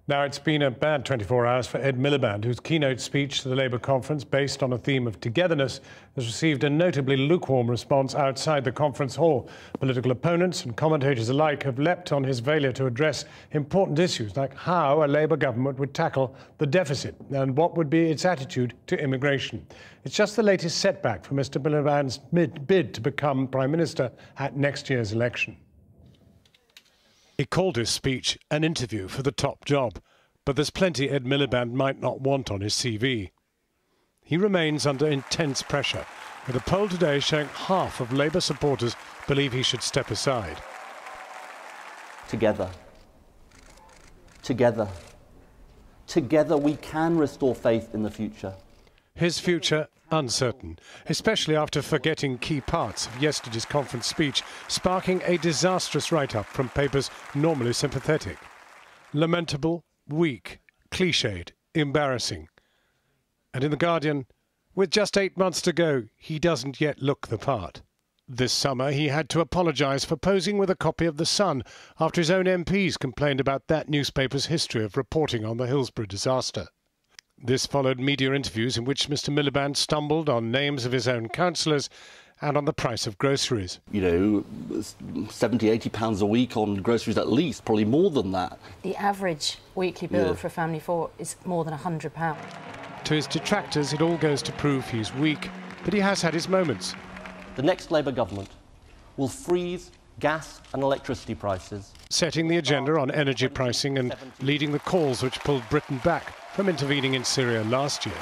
Now, it's been a bad 24 hours for Ed Miliband, whose keynote speech to the Labour conference, based on a theme of togetherness, has received a notably lukewarm response outside the conference hall. Political opponents and commentators alike have leapt on his failure to address important issues like how a Labour government would tackle the deficit and what would be its attitude to immigration. It's just the latest setback for Mr Miliband's bid to become Prime Minister at next year's election. He called his speech an interview for the top job, but there's plenty Ed Miliband might not want on his CV. He remains under intense pressure, with a poll today showing half of Labour supporters believe he should step aside. Together. Together. Together we can restore faith in the future. His future uncertain, especially after forgetting key parts of yesterday's conference speech, sparking a disastrous write-up from papers normally sympathetic. Lamentable, weak, cliched, embarrassing. And in The Guardian, with just 8 months to go, he doesn't yet look the part. This summer, he had to apologise for posing with a copy of The Sun after his own MPs complained about that newspaper's history of reporting on the Hillsborough disaster. This followed media interviews in which Mr Miliband stumbled on names of his own councillors and on the price of groceries. You know, £70–80 a week on groceries at least, probably more than that. The average weekly bill for a family of four is more than £100. To his detractors, it all goes to prove he's weak, but he has had his moments. The next Labour government will freeze gas and electricity prices, setting the agenda on energy pricing and leading the calls which pulled Britain back from intervening in Syria last year.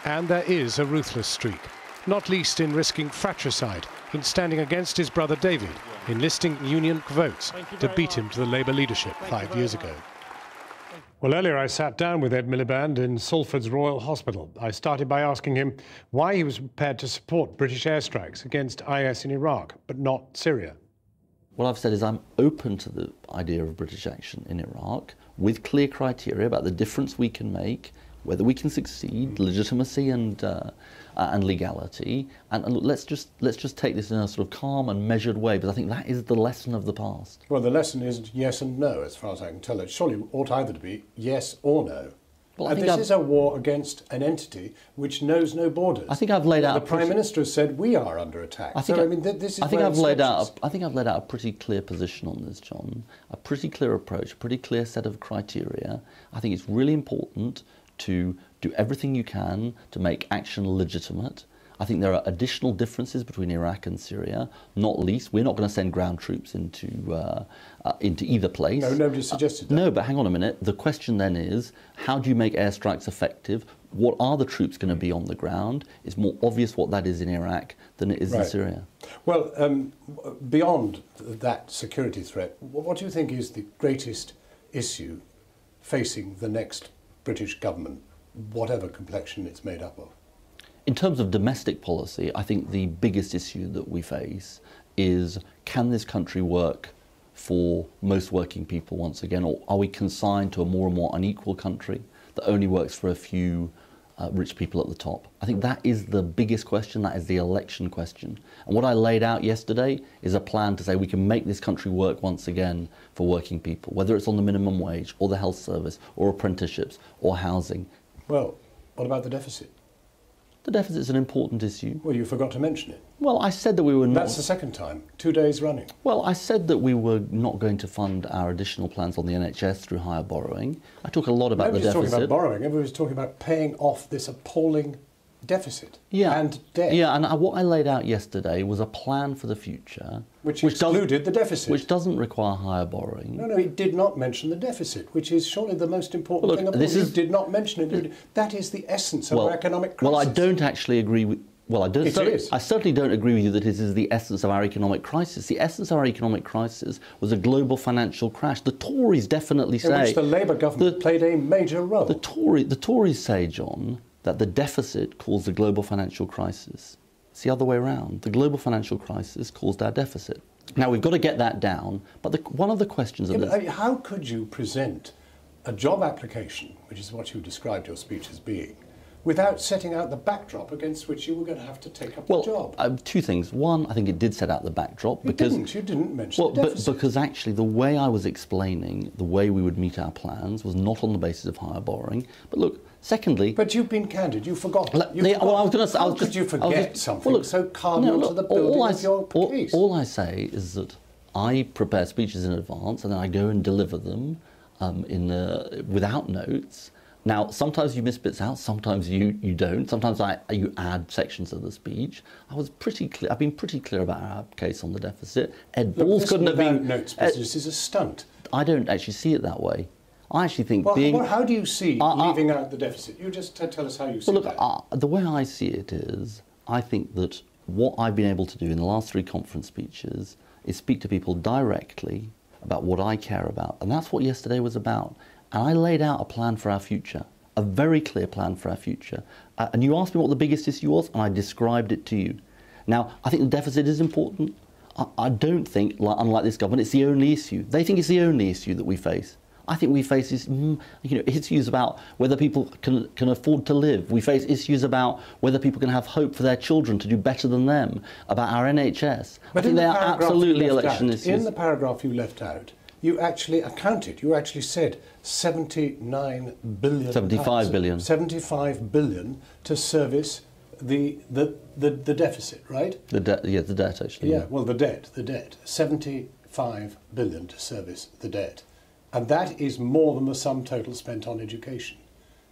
And there is a ruthless streak, not least in risking fratricide, in standing against his brother David, enlisting union votes to beat him to the Labour leadership 5 years ago. Well, earlier I sat down with Ed Miliband in Salford's Royal Hospital. I started by asking him why he was prepared to support British airstrikes against IS in Iraq, but not Syria. What I've said is I'm open to the idea of British action in Iraq with clear criteria about the difference we can make, whether we can succeed, legitimacy and legality. And look, let's just take this in a sort of calm and measured way, because I think that is the lesson of the past. Well, the lesson is yes and no, as far as I can tell. It surely ought either to be yes or no. Well, this is a war against an entity which knows no borders. I think I've laid out. The Prime Minister has said we are under attack. I think I've laid out a pretty clear position on this, John. A pretty clear approach, a pretty clear set of criteria. I think it's really important to do everything you can to make action legitimate. I think there are additional differences between Iraq and Syria, not least we're not going to send ground troops into either place. No, nobody suggested that. No, but hang on a minute. The question then is, how do you make airstrikes effective? What are the troops going to be on the ground? It's more obvious what that is in Iraq than it is in Syria. Well, beyond that security threat, what do you think is the greatest issue facing the next British government, whatever complexion it's made up of? In terms of domestic policy, I think the biggest issue that we face is, can this country work for most working people once again, or are we consigned to a more and more unequal country that only works for a few rich people at the top? I think that is the biggest question, that is the election question. And what I laid out yesterday is a plan to say we can make this country work once again for working people, whether it's on the minimum wage or the health service or apprenticeships or housing. Well, what about the deficit? The deficit is an important issue. Well, you forgot to mention it. Well, I said that we were not... That's the second time, 2 days running. Well, I said that we were not going to fund our additional plans on the NHS through higher borrowing. I talk a lot about the deficit. Nobody's talking about borrowing, everybody's talking about paying off this appalling deficit and debt. Yeah, and what I laid out yesterday was a plan for the future... Which excluded the deficit. Which doesn't require higher borrowing. No, it did not mention the deficit, which is surely the most important thing of all. You did not mention it. That is the essence of our economic crisis. Well, I don't actually agree with... Well, I certainly don't agree with you that it is the essence of our economic crisis. The essence of our economic crisis was a global financial crash. The Tories definitely say... In which the Labour government played a major role. The Tories say, John, that the deficit caused the global financial crisis. It's the other way around. The global financial crisis caused our deficit. Now, we've got to get that down, but one of the questions of this... How could you present a job application, which is what you described your speech as being, without setting out the backdrop against which you were going to have to take up the job. Two things. One, I think it did set out the backdrop. You didn't mention the deficit. Because actually the way I was explaining the way we would meet our plans was not on the basis of higher borrowing. But look, secondly... But you've been candid. You forgot. How could you forget something so cardinal to the building of your case? All I say is that I prepare speeches in advance and then I go and deliver them without notes. Now, sometimes you miss bits out, sometimes you don't. Sometimes you add sections of the speech. I've been pretty clear about our case on the deficit. Ed Balls couldn't have been... notes business is a stunt. I don't actually see it that way. I actually think how do you see leaving out the deficit? You just tell us how you see that. The way I see it is, I think that what I've been able to do in the last 3 conference speeches is speak to people directly about what I care about. And that's what yesterday was about. And I laid out a plan for our future, a very clear plan for our future. And you asked me what the biggest issue was, and I described it to you. Now, I think the deficit is important. I don't think, unlike this government, it's the only issue. They think it's the only issue that we face. I think we face issues about whether people can afford to live. We face issues about whether people can have hope for their children to do better than them, about our NHS. But I think they are absolutely election issues. In the paragraph you left out, you actually accounted, you actually said 79 billion. 75 billion. 75 billion to service the deficit, right? The debt actually. Yeah, well, the debt. 75 billion to service the debt. And that is more than the sum total spent on education.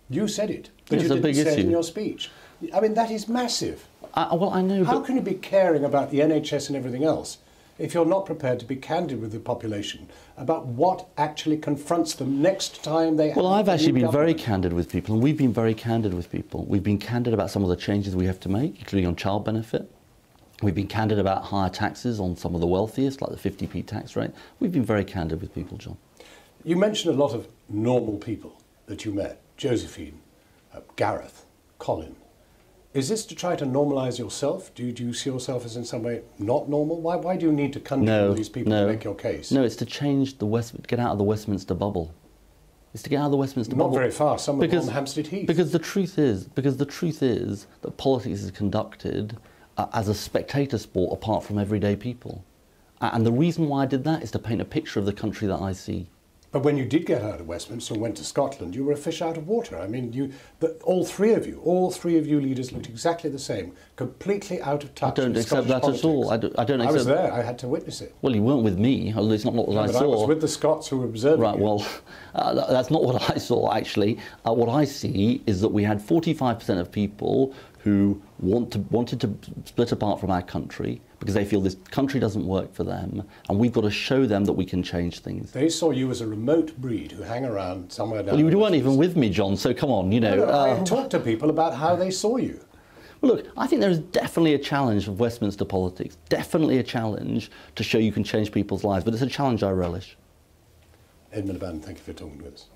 You said it, but you didn't say it in your speech. I mean, that is massive. Well, I know. How can you be caring about the NHS and everything else if you're not prepared to be candid with the population about what actually confronts them next time they have... Well, I've actually been very candid with people, and we've been very candid with people. We've been candid about some of the changes we have to make, including on child benefit. We've been candid about higher taxes on some of the wealthiest, like the 50p tax rate. We've been very candid with people, John. You mentioned a lot of normal people that you met. Josephine, Gareth, Colin. Is this to try to normalise yourself? Do you see yourself as in some way not normal? Why do you need to conjure these people to make your case? No, it's to change get out of the Westminster bubble. It's to get out of the Westminster bubble. Not very far. Some of them on Hampstead Heath. Because the truth is that politics is conducted as a spectator sport apart from everyday people. And the reason why I did that is to paint a picture of the country that I see. But when you did get out of Westminster and went to Scotland, you were a fish out of water. I mean, all three of you leaders looked exactly the same, completely out of touch. I don't accept that at all. I don't accept. I was there. I had to witness it. Well, you weren't with me. Although it's not what I saw. I was with the Scots who were observing. Right. Well, that's not what I saw. Actually, what I see is that we had 45% of people who wanted to split apart from our country because they feel this country doesn't work for them, and we've got to show them that we can change things. They saw you as a remote breed who hang around somewhere down. Well, you weren't even with me, John. So come on, you know. I talked to people about how they saw you. Well, look, I think there is definitely a challenge of Westminster politics. Definitely a challenge to show you can change people's lives, but it's a challenge I relish. Ed Miliband, thank you for talking with us.